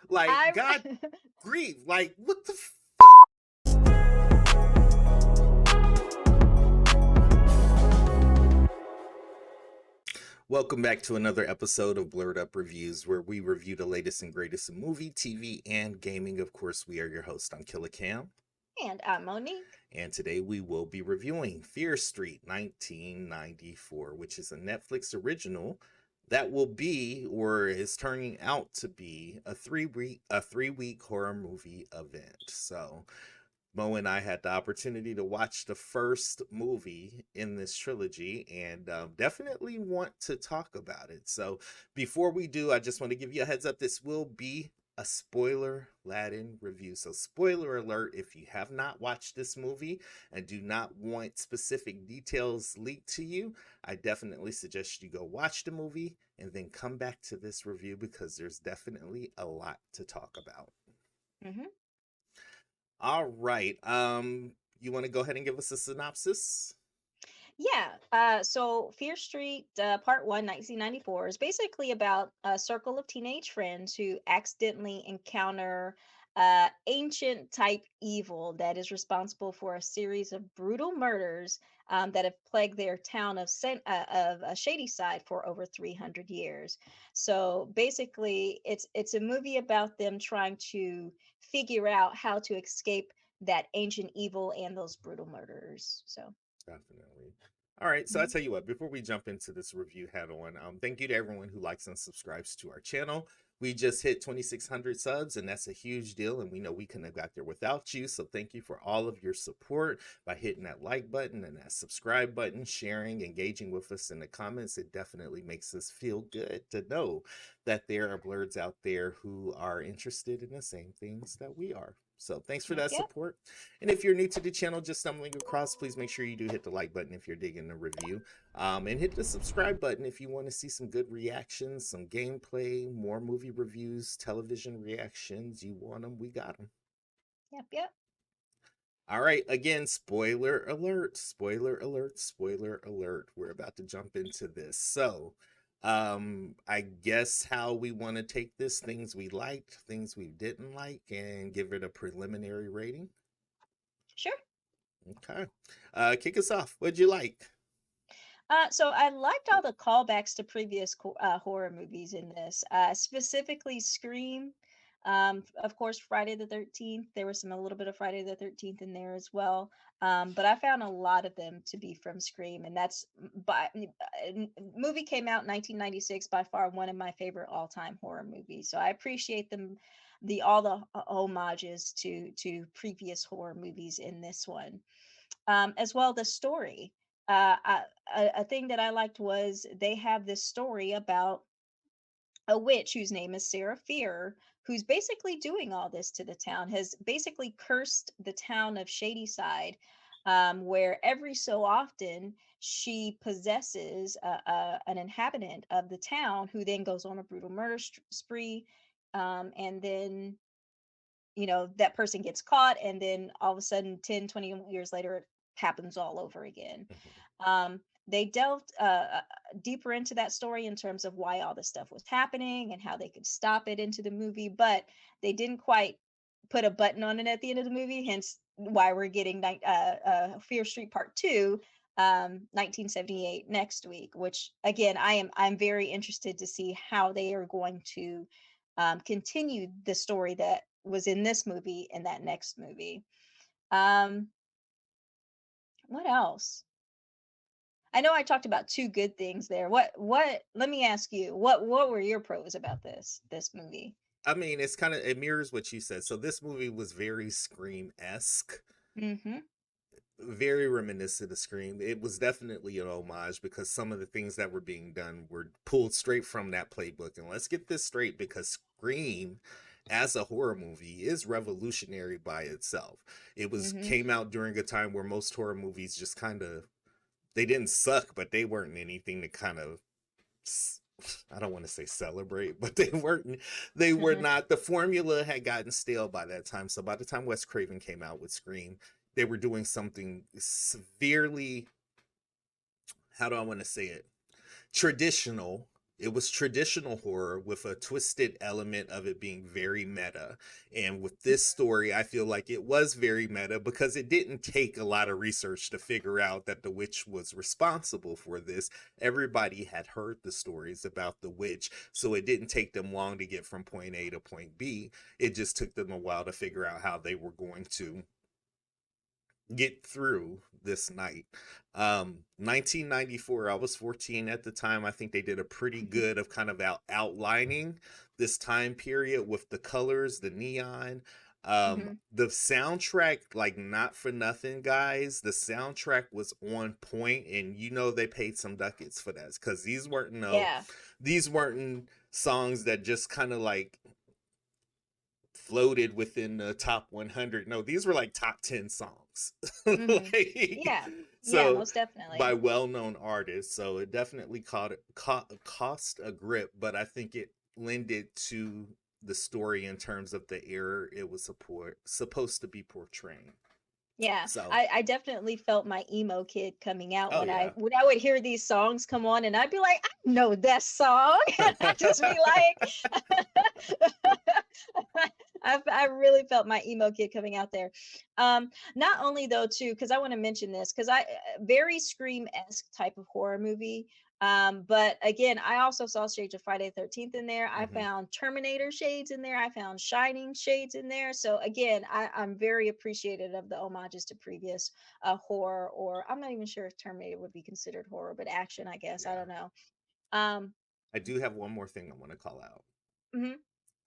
Like, I God grief. Like, what the Welcome back to another episode of Blerd Up Reviews, where we review the latest and greatest in movie, TV, and gaming. Of course, we are your host. I'm Killer Cam, and I'm Monique. and today we will be reviewing Fear Street 1994, which is a Netflix original that will be, or is turning out to be, a three week horror movie event. So Mo and I had the opportunity to watch the first movie in this trilogy and definitely want to talk about it. So, before we do, I just want to give you a heads up. This will be a spoiler laden review. So, spoiler alert, if you have not watched this movie and do not want specific details leaked to you, I definitely suggest you go watch the movie and then come back to this review because there's definitely a lot to talk about. hmm All right. You want to go ahead and give us a synopsis? Yeah. So Fear Street, Part 1, 1994, is basically about a circle of teenage friends who accidentally encounter ancient type evil that is responsible for a series of brutal murders that have plagued their town of Shady Side for over 300 years. So basically, it's a movie about them trying to figure out how to escape that ancient evil and those brutal murders. So. Definitely. All right, so I Mhm. tell you what, before we jump into this review head on, thank you to everyone who likes and subscribes to our channel. We just hit 2,600 subs, and that's a huge deal. And we know we couldn't have got there without you. So thank you for all of your support by hitting that like button and that subscribe button, sharing, engaging with us in the comments. It definitely makes us feel good to know that there are blerds out there who are interested in the same things that we are. So thanks for Yep, that yep. support. And if you're new to the channel, just stumbling across, please make sure you do hit the like button if you're digging the review. And hit the subscribe button if you want to see some good reactions, some gameplay, more movie reviews, television reactions. You want them, we got them. Yep, yep. All right, again, spoiler alert, spoiler alert, spoiler alert. We're about to jump into this. So, I guess how we want to take this, things we liked, things we didn't like, and give it a preliminary rating. Sure. Okay. Kick us off. What'd you like? So I liked all the callbacks to previous horror movies in this, specifically Scream. Of course, Friday the 13th. There was a little bit of Friday the 13th in there as well. But I found a lot of them to be from Scream, and that's movie came out in 1996, by far one of my favorite all-time horror movies. So I appreciate them, all the homages to previous horror movies in this one. As well, the story. A thing that I liked was they have this story about a witch whose name is Sarah Fear, who's basically doing all this to the town, has basically cursed the town of Shadyside, where every so often she possesses an inhabitant of the town who then goes on a brutal murder spree. And then that person gets caught, and then all of a sudden 10, 20 years later it happens all over again. They delved deeper into that story in terms of why all this stuff was happening and how they could stop it into the movie, but they didn't quite put a button on it at the end of the movie, hence why we're getting Fear Street Part 2, 1978 next week, which again I'm very interested to see how they are going to continue the story that was in this movie and that next movie. Um, what else? I know I talked about two good things there. What let me ask you, what were your pros about this movie? I mean, it mirrors what you said. So this movie was very Scream-esque, Mm-hmm. very reminiscent of Scream. It was definitely an homage because some of the things that were being done were pulled straight from that playbook. And let's get this straight, because Scream as a horror movie is revolutionary by itself. It was Mm-hmm. came out during a time where most horror movies just kind of, they didn't suck, but they weren't anything to kind of, I don't want to say celebrate, but they were not, the formula had gotten stale by that time. So by the time Wes Craven came out with Scream, they were doing something severely, how do I want to say it, traditional, It was traditional horror with a twisted element of it being very meta. And with this story, I feel like it was very meta because it didn't take a lot of research to figure out that the witch was responsible for this. Everybody had heard the stories about the witch, so it didn't take them long to get from point A to point B. It just took them a while to figure out how they were going to get through this night. 1994, I was 14 at the time. I think they did a pretty good of kind of outlining this time period with the colors, the neon. The soundtrack, like, not for nothing, guys, the soundtrack was on point, and they paid some ducats for that, because Yeah. these weren't songs that just kind of like floated within the top 100. No, these were like top 10 songs. Yeah. Yeah, So most definitely. by well-known artists. So it definitely cost a grip, but I think it lended to the story in terms of the era it was supposed to be portraying. Yeah, So, I definitely felt my emo kid coming out oh when I yeah. when I would hear these songs come on, and I'd be like, I know that song. And I'd just be like, I really felt my emo kid coming out there. Not only though too, because I want to mention this, because I very Scream-esque type of horror movie. But again, I also saw Shades of Friday the 13th in there. I Hmm. found Terminator shades in there. I found Shining shades in there. So again, I'm very appreciative of the homages to previous horror, or I'm not even sure if Terminator would be considered horror, but action, I guess. I Yeah. don't know. Um, I do have one more thing I want to call out. mhm.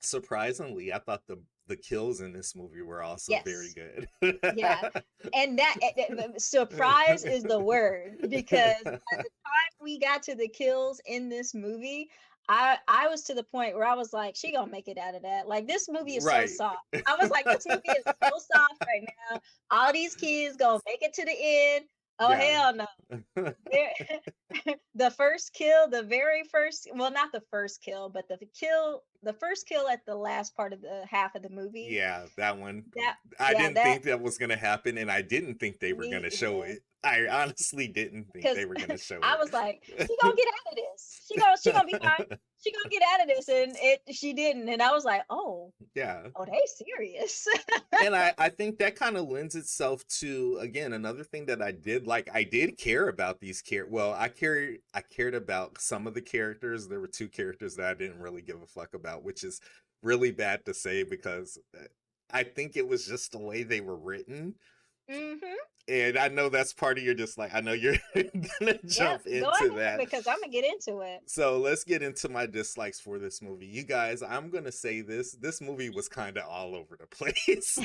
Surprisingly, I thought the kills in this movie were also very Yes. good. Yeah. And that surprise is the word, because by the time we got to the kills in this movie, I was to the point where I was like, she gonna make it out of that. Like, this movie is so Right. soft. I was like, this movie is so soft right now. All these kids gonna make it to the end. Oh Yeah. hell no. There, the first kill, the very first, well, not the first kill, but the first kill at the last part of the half of the movie. Yeah, that one. That I yeah, didn't that think that was gonna happen, and I didn't think they were me gonna show either. it. I honestly didn't think Because they were gonna show I it. was like, she gonna get out of this. She gonna be fine. She gonna get out of this, and she didn't. And I was like, Yeah. oh, they serious. And I think that kind of lends itself to, again, another thing that I did like. I did care about these well, I cared about some of the characters. There were two characters that I didn't really give a fuck about, which is really bad to say, because I think it was just the way they were written. Hmm. And I know that's part of your dislike. I know you're gonna Yep. jump Go into ahead, that. because I'm gonna get into it. So let's get into my dislikes for this movie. You guys, I'm gonna say this movie was kind of all over the place.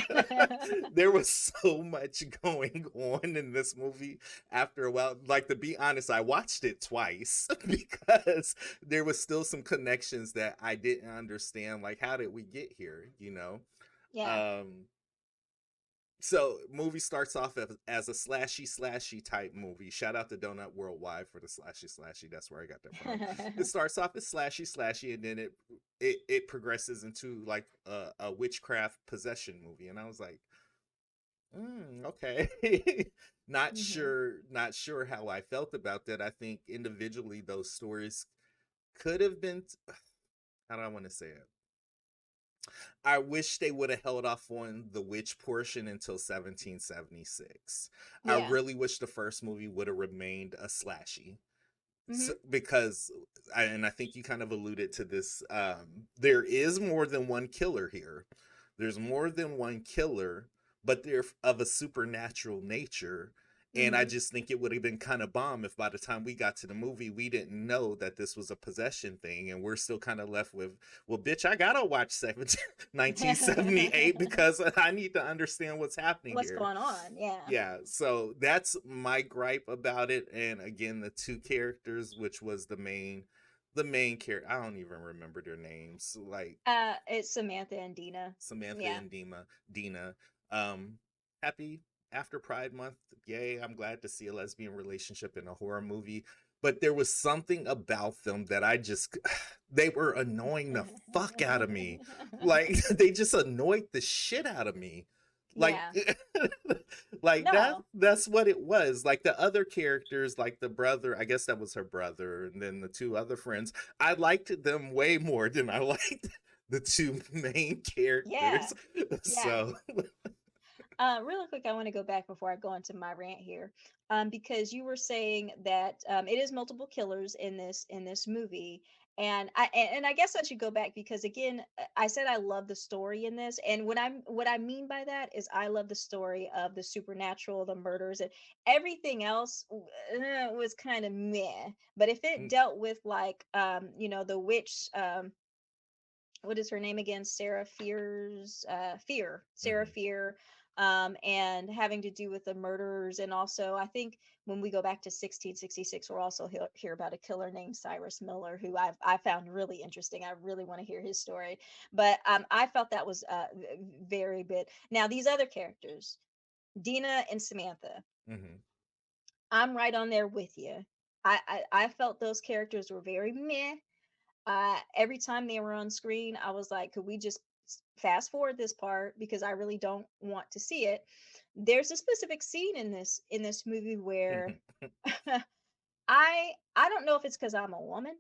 There was so much going on in this movie after a while. Like, to be honest, I watched it twice because there was still some connections that I didn't understand. Like, how did we get here? Yeah. Um, so movie starts off as a slashy type movie. Shout out to Donut Worldwide for the slashy. That's where I got that from. It starts off as slashy, and then it progresses into like a witchcraft possession movie, and I was like, okay. Hmm. Not sure how I felt about that. I think individually those stories could have been. How do I want to say it? I wish they would have held off on the witch portion until 1776. I Yeah. really wish the first movie would have remained a slashy. Hmm. Because and I think you kind of alluded to this, there is more than one killer here. There's more than one killer, but they're of a supernatural nature. And I Hmm. just think it would have been kind of bomb if by the time we got to the movie, we didn't know that this was a possession thing. And we're still kind of left with, well, bitch, I got to watch 1978 because I need to understand what's happening What's here. going on? Yeah. Yeah, so that's my gripe about it. And again, the two characters, which was the main character, I don't even remember their names, like It's Samantha and Dina. Samantha Yeah. and Dina. um Happy after Pride Month. Yay, I'm glad to see a lesbian relationship in a horror movie. But there was something about them that I just they were annoying the fuck out of me. Like, they just annoyed the shit out of me. Like Yeah. like No. that's what it was. Like the other characters, like the brother, I guess that was her brother, and then the two other friends, I liked them way more than I liked the two main Yeah. characters. Yeah. So Really quick, I want to go back before I go into my rant here, because you were saying that it is multiple killers in this movie, and I guess I should go back because again, I said I love the story in this, and what I mean by that is I love the story of the supernatural, the murders, and everything else was kind of meh. But if it dealt with like you know, the witch, what is her name again? Sarah mhm. Fear, and having to do with the murders. And also, I think when we go back to 1666, we'll also hear about a killer named Cyrus Miller, who I found really interesting. I really want to hear his story. But I felt that was very good. Now, these other characters, Dina and Samantha, Mhm. I'm right on there with you. I felt those characters were very meh. Every time they were on screen, I was like, could we just fast forward this part because I really don't want to see it. There's a specific scene in this movie where I don't know if it's because I'm a woman.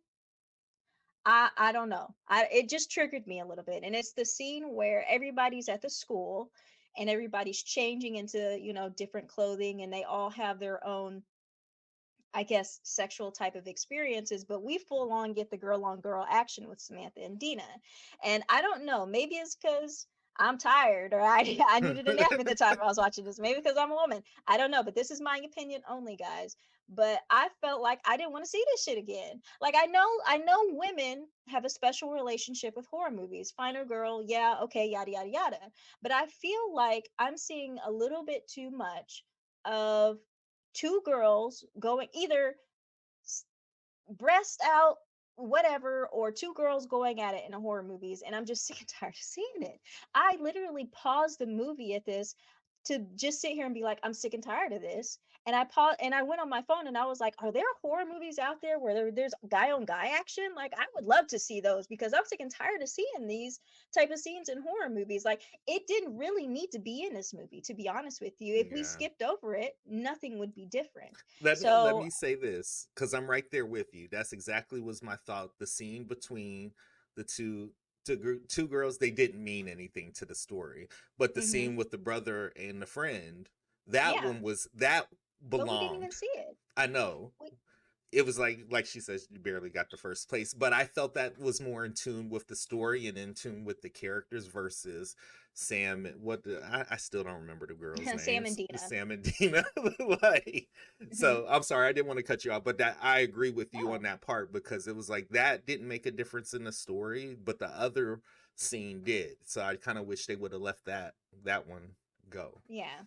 I don't know. It just triggered me a little bit. And it's the scene where everybody's at the school and everybody's changing into, you know, different clothing and they all have their own, I guess, sexual type of experiences, but we full on get the girl on girl action with Samantha and Dina. And I don't know, maybe it's because I'm tired or I needed a nap at the time I was watching this. Maybe because I'm a woman. I don't know, but this is my opinion only, guys. But I felt like I didn't want to see this shit again. Like I know women have a special relationship with horror movies. Finer girl, yeah, okay, yada yada yada. But I feel like I'm seeing a little bit too much of two girls going either s- breast out, whatever, or two girls going at it in a horror movies, and I'm just sick and tired of seeing it. I literally paused the movie at this to just sit here and be like, I'm sick and tired of this. And I paused and I went on my phone and I was like, are there horror movies out there where there's guy on guy action? Like I would love to see those because I'm sick and tired of seeing these type of scenes in horror movies. Like it didn't really need to be in this movie, to be honest with you. If we Yeah. skipped over it, nothing would be different. Let So me say this because I'm right there with you. That's exactly was my thought. The scene between the two girls, they didn't mean anything to the story, but the mhm. scene with the brother and the friend, that Yeah, one was that but we didn't even belonged. see it. I know We it was like she says, you barely got the first place, but I felt that was more in tune with the story and in tune with the characters versus Sam. I still don't remember the girls' Sam and names. Dina. Sam and Dina. Like, Mhm. so I'm sorry, I didn't want to cut you off, but that I agree with you on No. that part because it was like that didn't make a difference in the story, but the other scene did. So I kind of wish they would have left that one go. Yeah.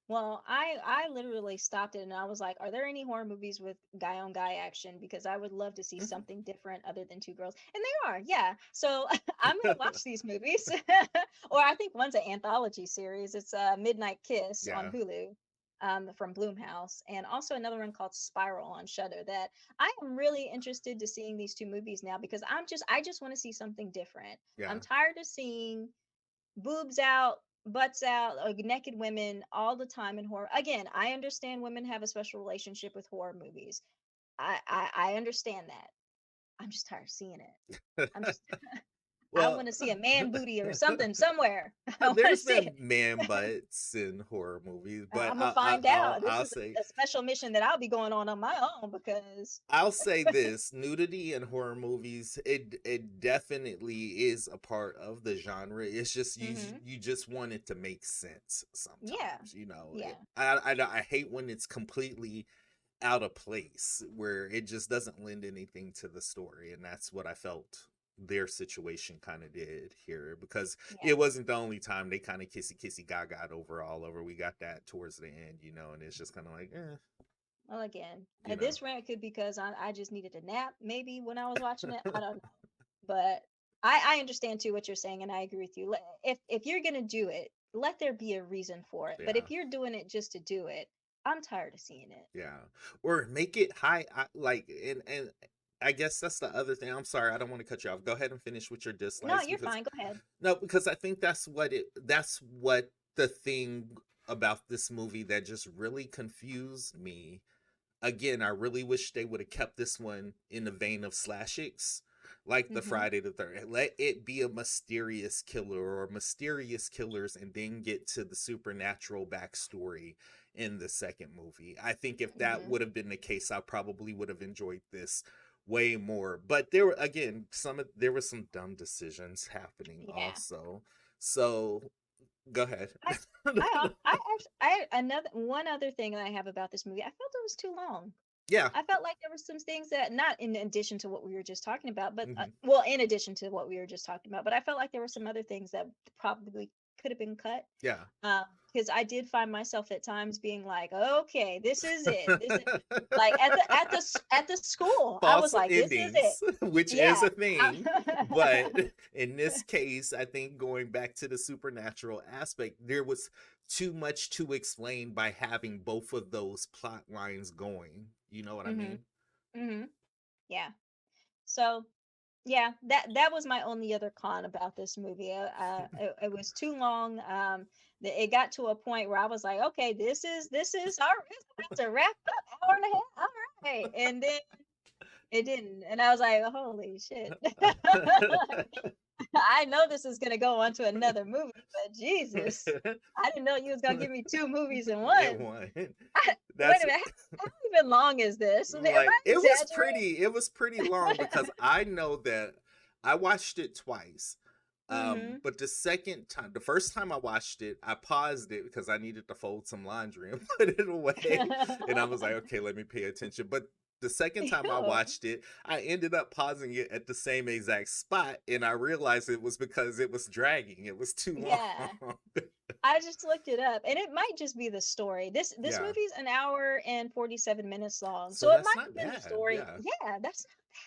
Well, I literally stopped it and I was like, are there any horror movies with guy on guy action? Because I would love to see Mhm. something different other than two girls. And they are, yeah. So I'm gonna watch these movies. Or I think one's an anthology series. It's Midnight Kiss on Yeah, Hulu. From Bloomhouse, and also another one called Spiral on Shudder. That I am really interested to seeing these two movies now because I just want to see something different. I'm yeah. tired of seeing boobs out, butts out, naked women all the time in horror. Again, I understand women have a special relationship with horror movies. I understand that. I'm just tired of seeing it. I'm just I Well, want to see a man booty or something somewhere. I want to there's see it. been man butts in horror movies, but I'm gonna find out. This I'll is say a special mission that I'll be going on my own because this: nudity in horror movies, it definitely is a part of the genre. It's just hmm you just want it to make sense yeah, sometimes. You know, yeah, I hate when it's completely out of place where it just doesn't lend anything to the story, and that's what I felt their situation kind of did here because yeah. it wasn't the only time they kind of kissy gaga over all over. We got that towards the end, you know, and it's just kind of like, Well, again, you know. this rant could because I just needed a nap maybe when I was watching it. I don't know. But I understand too what you're saying, and I agree with you. If you're gonna do it, let there be a reason for it. But Yeah. if you're doing it just to do it, I'm tired of seeing it. Yeah. Or make it high, like, and I guess that's the other thing. I'm sorry, I don't want to cut you off. Go ahead and finish with your No, dislikes you're because fine. Go ahead. no, because I think that's what the thing about this movie that just really confused me. Again, I really wish they would have kept this one in the vein of slashix, like the Mhm. Friday the 3rd. Let it be a mysterious killer or mysterious killers, and then get to the supernatural backstory in the second movie. I think if that Mhm. would have been the case, I probably would have enjoyed this way more. But there were, again, there were some dumb decisions happening Yeah. also. So go ahead. I I actually I another one other thing that I have about this movie, I felt it was too long. Yeah. I felt like there were some things that, not in addition to what we were just talking about, but Hmm. well, in addition to what we were just talking about, but I felt like there were some other things that probably could have been cut. Yeah. Because I did find myself at times being like, okay, this is it. This is like at the school. I was False like, this is it. endings, which is Yeah. a thing. But in this case, I think going back to the supernatural aspect, there was too much to explain by having both of those plot lines going. You know what I Mhm. mean? Mhm. Yeah. So yeah, that was my only other con about this movie. It was too long. It got to a point where I was like, okay, this is all right. It's about to wrap up, hour and a half. All right, and then it didn't, and I was like, holy shit. I know this is gonna go on to another movie, but Jesus, I didn't know you was gonna give me two movies in It one. won. Wait That's a minute, how even long is this? Am I like exaggerating? it was pretty long because I know that I watched it twice. Mm-hmm. But the first time I watched it, I paused it because I needed to fold some laundry and put it away. And I was like, okay, let me pay attention. But the second time I Ew. watched it, I ended up pausing it at the same exact spot, and I realized it was because it was dragging. It was too Yeah. long. I just looked it up, and it might just be the story. This Yeah. movie's an hour and 47 minutes long, So so it that's might not have been the bad. story. Yeah. Yeah, that's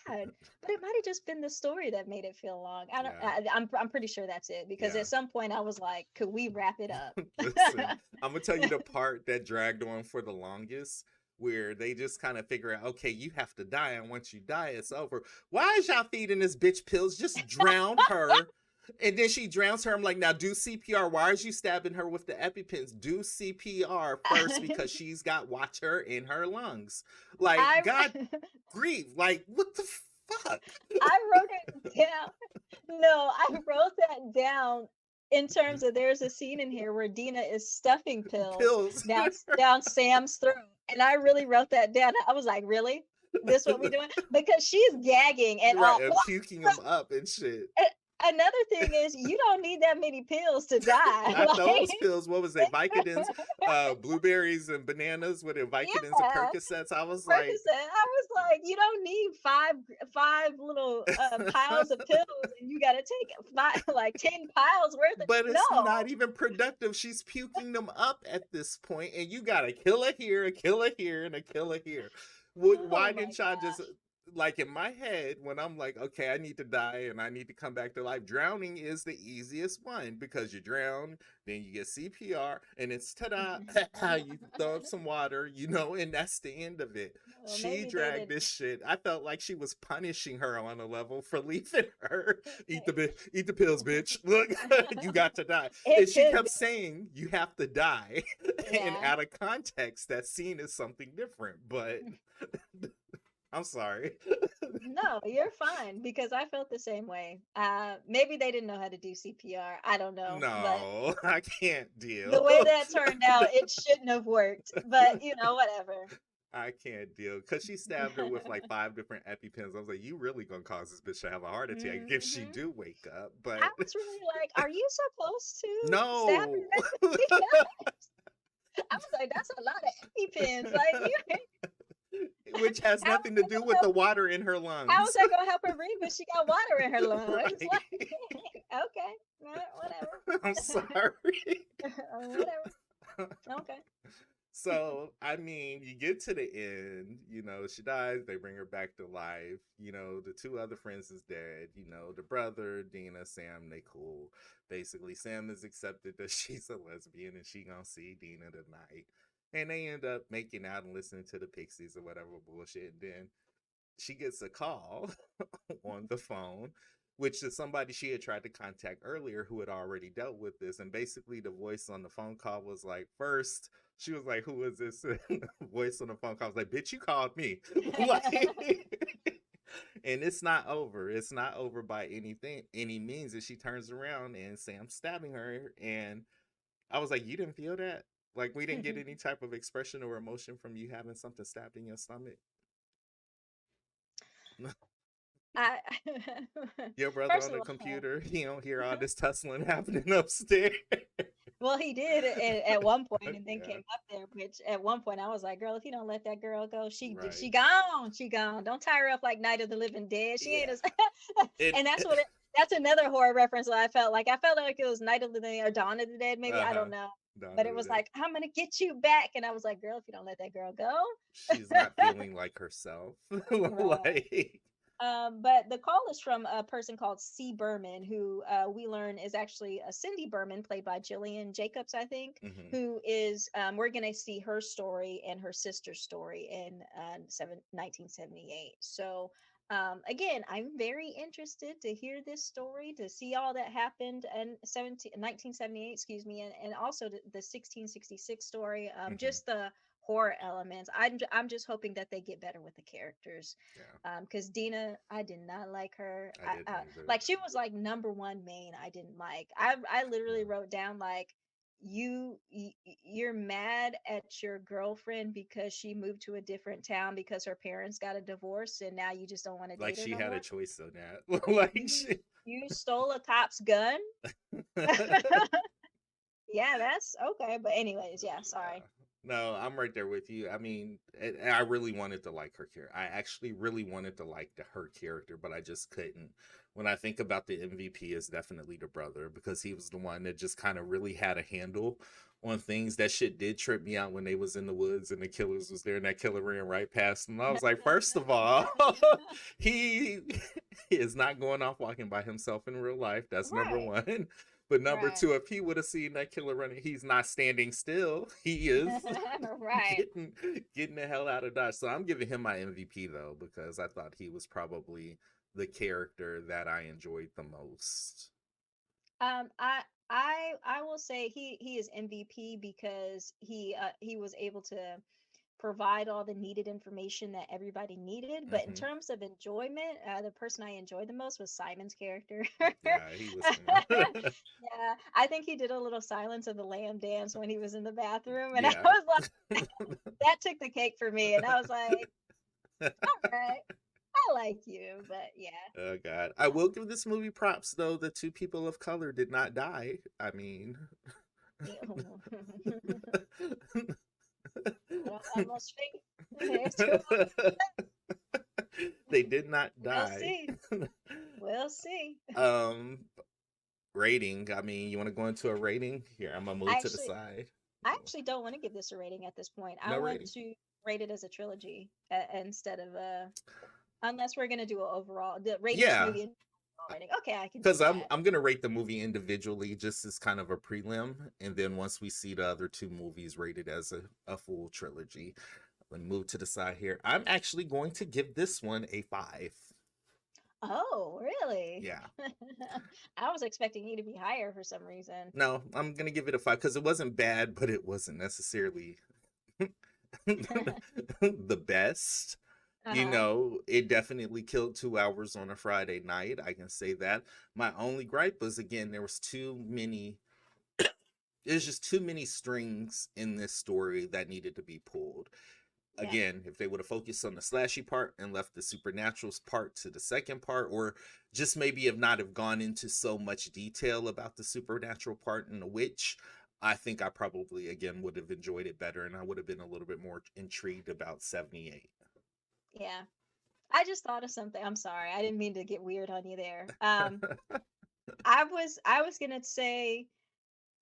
not bad, but it might have just been the story that made it feel long. I don't. Yeah. I'm pretty sure that's it, because Yeah. at some point I was like, could we wrap it up? Listen, I'm gonna tell you the part that dragged on for the longest, where they just kind of figure out, okay, you have to die, and once you die, it's over. Why is y'all feeding this bitch pills? Just drown her. And then she drowns her. I'm like, now do CPR. Why are you stabbing her with the EpiPens? Do CPR first because she's got water in her lungs. Like, I God grief. Like, what the fuck? I wrote it down. No, I wrote that down in terms of, there's a scene in here where Dina is stuffing pills Pills. down Sam's throat, and I really wrote that down. I was like, really? This what we doing? Because she's gagging and Right, all. and puking them up and shit. Another thing is, you don't need that many pills to die. Not Like, those pills. What was it? Vicodins, blueberries and bananas with it, Vicodins and yeah. Percocets. I was like, Percocet. I was like, you don't need five little piles of pills, and you got to take five, like 10 piles worth of. but it's No. not even productive. She's puking them up at this point, and you got a killer here, a killer here, and a killer here. Oh Why my didn't y'all just, gosh. like, in my head, when I'm like, okay, I need to die and I need to come back to life? Drowning is the easiest one because you drown, then you get CPR, and it's ta-da, you throw up some water, and that's the end of it. Well, She maybe they dragged didn't. this shit. I felt like she was punishing her on a level for leaving her. Eat the pills, bitch. Look, you got to die. And It she could kept be. saying, you have to die. And Yeah. out of context, that scene is something different. But I'm sorry. No, you're fine, because I felt the same way. Maybe they didn't know how to do CPR. I don't know, but No, I can't the deal. way that turned out, it shouldn't have worked. But whatever. I can't deal. Because she stabbed her with like 5 different EpiPens. I was like, you really gonna cause this bitch to have a heart attack if she Hmm. do wake up. I But was really like, are you supposed to stab no. her that many times? I was like, that's a lot of EpiPens. Like, Which has how nothing to is that do gonna with help? the water in her How is lungs. that gonna help her breathe? But she got water in her lungs. Right. Like, okay, I'm whatever. sorry. Whatever. Okay. So, I mean, you get to the end, she dies, they bring her back to life. The two other friends is dead. The brother, Dina, Sam, they cool. Basically, Sam is accepted that she's a lesbian and she gonna see Dina tonight. And they end up making out and listening to the Pixies or whatever bullshit. And then she gets a call on the phone which is somebody she had tried to contact earlier who had already dealt with this. And basically the voice on the phone call was like, first, she was like, who is this? And the voice on the phone call was like, bitch, you called me. Like, and it's not over. It's not over by any means. And she turns around and Sam's stabbing her. And I was like, you didn't feel that? Like, we didn't get any type of expression or emotion from you having something stabbed in your stomach? I Your brother first on of the all, computer, you don't hear all this tussling happening upstairs. well, he did at one point, and then Yeah, came up there. Which at one point I was like, "Girl, if you don't let that girl go, she right. gone, she gone. Don't tie her up like Night of the Living Dead. She ain't Yeah. as." It, And that's another horror reference that I felt like it was Night of the Dead or Dawn of the Dead, maybe I uh-huh. don't know. Dawn But of it the was Dead. like, "I'm gonna get you back," and I was like, "Girl, if you don't let that girl go." She's not feeling like herself. Right. Like, But the call is from a person called C. Berman, who we learn is actually a Cindy Berman, played by Jillian Jacobs, I think, mhm. who is, we're going to see her story and her sister's story in 1978. So, again, I'm very interested to hear this story, to see all that happened in 1978, excuse me, and also the 1666 story, Mhm. just the horror elements. I'm just hoping that they get better with the characters, Yeah, because Dina, I did not like her. I didn't either. Like she was like number one main I didn't like. I literally Yeah. wrote down like, you're mad at your girlfriend because she moved to a different town because her parents got a divorce, and now you just don't want to Like date her she no had a more. choice on that. Like You she... you stole a cop's gun. Yeah, that's okay. But anyways, yeah, Yeah. sorry. No, I'm right there with you. I mean, and I really wanted to like her character. I actually really wanted to like her character, but I just couldn't. When I think about the MVP, is definitely the brother, because he was the one that just kind of really had a handle on things. That shit did trip me out when they was in the woods and the killers was there and that killer ran right past him. I was like, first of all, he is not going off walking by himself in real life. That's number Right, one. But number right. two, if he would have seen that killer running, he's not standing still. He is Right. getting getting the hell out of Dodge. So I'm giving him my MVP though, because I thought he was probably the character that I enjoyed the most. Um, I I will say he is MVP because he was able to provide all the needed information that everybody needed. But in Hmm. terms of enjoyment, the person I enjoyed the most was Simon's character. Yeah, he was fun. Yeah, I think he did a little Silence of the Lamb dance when he was in the bathroom, and I Yeah. was like, that took the cake for me. And I was like, all right, I like you, but yeah. Oh God. I will give this movie props though. The two people of color did not die. I mean, Ew. I don't have much faith. It's too they did not We'll die. see. We'll see. um Rating. I mean, you want to go into a rating? Here, I'm gonna move I to the actually, side. I actually don't want to give this a rating at this point. I No want rating. to rate it as a trilogy, instead of unless we're gonna do an overall, rate each Yeah, movie and rating. Okay, I can do because I'm that. I'm gonna rate the movie individually, just as kind of a prelim, and then once we see the other two movies rated as a full trilogy, let me move to the side here. I'm actually going to give this one a 5. Oh, really? Yeah. I was expecting you to be higher for some reason. No, I'm gonna give it a 5 because it wasn't bad, but it wasn't necessarily the best. You Uh-huh. know, it definitely killed 2 hours on a Friday night. I can say that. My only gripe was, again, there's just too many strings in this story that needed to be pulled. Yeah. Again, if they would have focused on the slashy part and left the supernatural part to the second part, or just maybe have not have gone into so much detail about the supernatural part and the witch, I think I probably again would have enjoyed it better, and I would have been a little bit more intrigued about 78. Yeah. I just thought of something. I'm sorry. I didn't mean to get weird on you there. I was gonna say,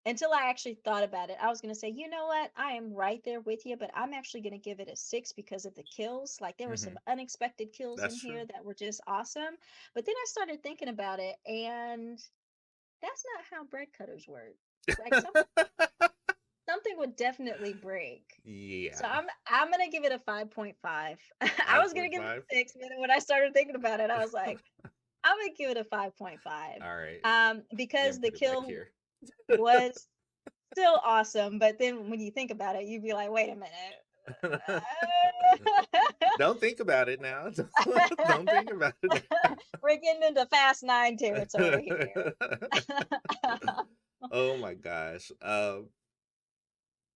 until I actually thought about it, I was gonna say, you know what? I am right there with you, but I'm actually gonna give it a 6 because of the kills. Like there were Hmm. some unexpected kills in That's true. here that were just awesome. But then I started thinking about it, and that's not how bread cutters work. Like something would definitely break. So Yeah, I'm gonna give it a 5.5. I was gonna give it 5.5. a 6, but then when I started thinking about it, I was like, I'm gonna give it a 5.5. All right. Yeah, Because the put it back kill here. was still awesome, but then when you think about it, you'd be like, wait a minute. Don't think about it now. Don't think about it We're getting into Fast Nine territory here. Oh my gosh.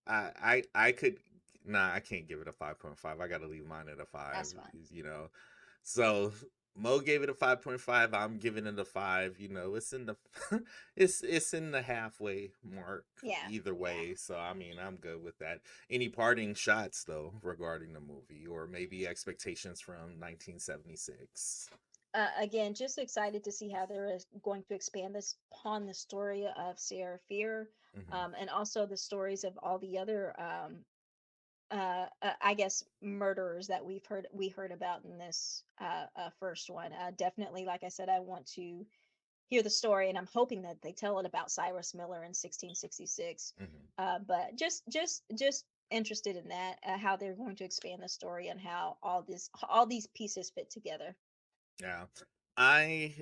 I could nah, I can't give it a 5.5. I gotta leave mine at a 5, That's fine. you know. So Mo gave it a 5.5. I'm giving it a 5. You know, it's in the it's in the halfway mark Yeah, either yeah. way. So I mean, I'm good with that. Any parting shots though regarding the movie, or maybe expectations from 1976? Again, just excited to see how they're going to expand this upon the story of Sarah Fear, Hmm. and also the stories of all the other, I guess, murderers that we heard about in this first one. Definitely, like I said, I want to hear the story, and I'm hoping that they tell it about Cyrus Miller in 1666. Hmm. But just interested in that, how they're going to expand the story and how all these pieces fit together. Yeah. I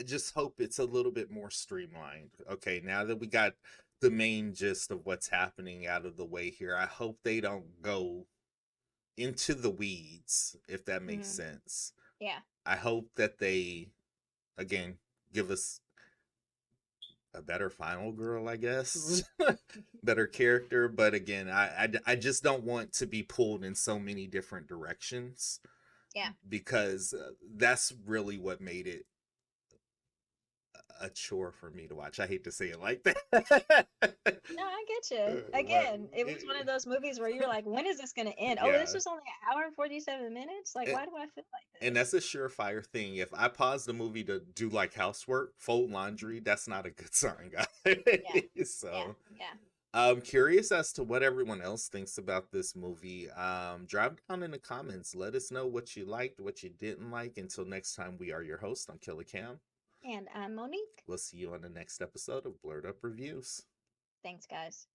just hope it's a little bit more streamlined. Okay, now that we got the main gist of what's happening out of the way here, I hope they don't go into the weeds, if that makes Hmm. sense. Yeah. I hope that they, again, give us a better final girl, I guess. Better character. But again, I just don't want to be pulled in so many different directions Yeah. because that's really what made it a chore for me to watch. I hate to say it like that. No, I get you. But Again, it was one of those movies where you're like, when is this going to end? Oh, this yeah, was only an hour and 47 minutes? Like, and, why do I feel like and this? that's a surefire thing. If I pause the movie to do like housework, fold laundry, that's not a good sign, Yeah. guys. Yeah. So Yeah. I'm curious as to what everyone else thinks about this movie. Drop down in the comments. Let us know what you liked, what you didn't like. Until next time, we are your host. I'm Killer Cam. And I'm Monique. We'll see you on the next episode of Blerd Up Reviews. Thanks, guys.